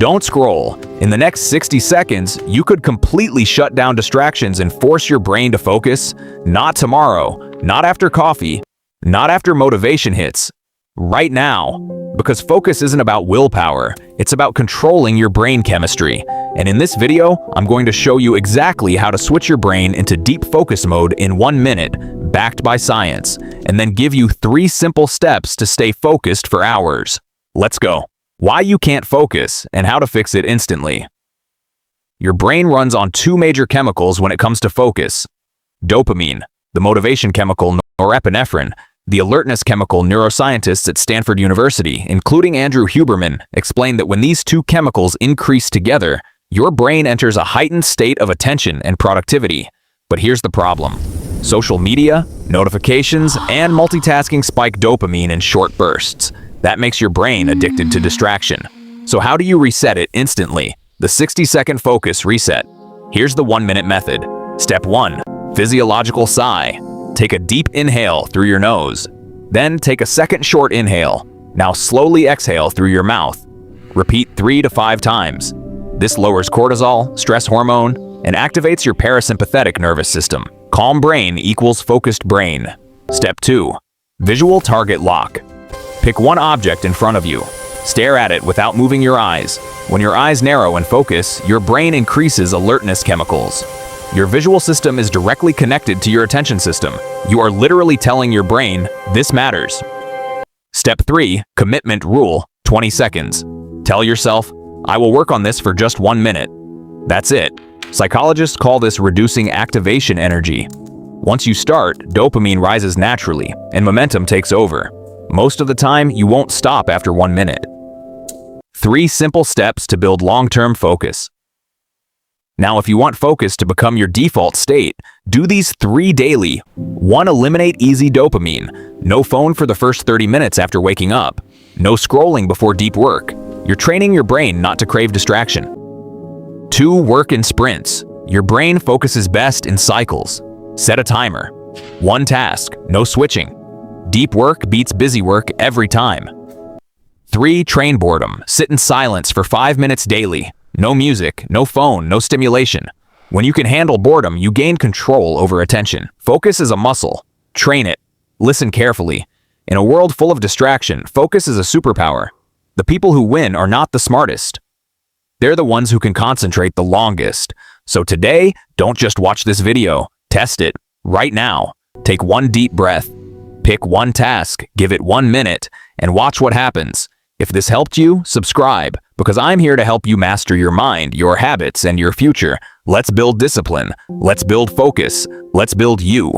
Don't scroll. In the next 60 seconds, you could completely shut down distractions and force your brain to focus. Not tomorrow, not after coffee, not after motivation hits. Right now. Because focus isn't about willpower, it's about controlling your brain chemistry. And in this video, I'm going to show you exactly how to switch your brain into deep focus mode in 1 minute, backed by science, and then give you 3 simple steps to stay focused for hours. Let's go. Why you can't focus and how to fix it instantly. Your brain runs on 2 major chemicals when it comes to focus. Dopamine, the motivation chemical norepinephrine, the alertness chemical. Neuroscientists at Stanford University, including Andrew Huberman, explain that when these 2 chemicals increase together, your brain enters a heightened state of attention and productivity. But here's the problem. Social media, notifications, and multitasking spike dopamine in short bursts. That makes your brain addicted to distraction. So how do you reset it instantly? The 60-second focus reset. Here's the 1-minute method. Step 1. Physiological sigh. Take a deep inhale through your nose. Then take a second short inhale. Now slowly exhale through your mouth. Repeat 3 to 5 times. This lowers cortisol, stress hormone, and activates your parasympathetic nervous system. Calm brain equals focused brain. Step 2. Visual target lock. Pick one object in front of you. Stare at it without moving your eyes. When your eyes narrow and focus, your brain increases alertness chemicals. Your visual system is directly connected to your attention system. You are literally telling your brain, this matters. Step 3. Commitment rule, 20 seconds. Tell yourself, I will work on this for just 1 minute. That's it. Psychologists call this reducing activation energy. Once you start, dopamine rises naturally, and momentum takes over. Most of the time, you won't stop after 1 minute. 3 simple steps to build long-term focus. Now, if you want focus to become your default state, do these 3 daily. 1. Eliminate easy dopamine. No phone for the first 30 minutes after waking up. No scrolling before deep work. You're training your brain not to crave distraction. 2. Work in sprints. Your brain focuses best in cycles. Set a timer. 1 task, no switching. Deep work beats busy work every time. 3. Train boredom. Sit in silence for 5 minutes daily. No music, no phone, no stimulation. When you can handle boredom, you gain control over attention. Focus is a muscle. Train it. Listen carefully. In a world full of distraction, focus is a superpower. The people who win are not the smartest. They're the ones who can concentrate the longest. So today, don't just watch this video. Test it right now. Take 1 deep breath. Pick 1 task, give it 1 minute, and watch what happens. If this helped you, subscribe, because I'm here to help you master your mind, your habits, and your future. Let's build discipline. Let's build focus. Let's build you.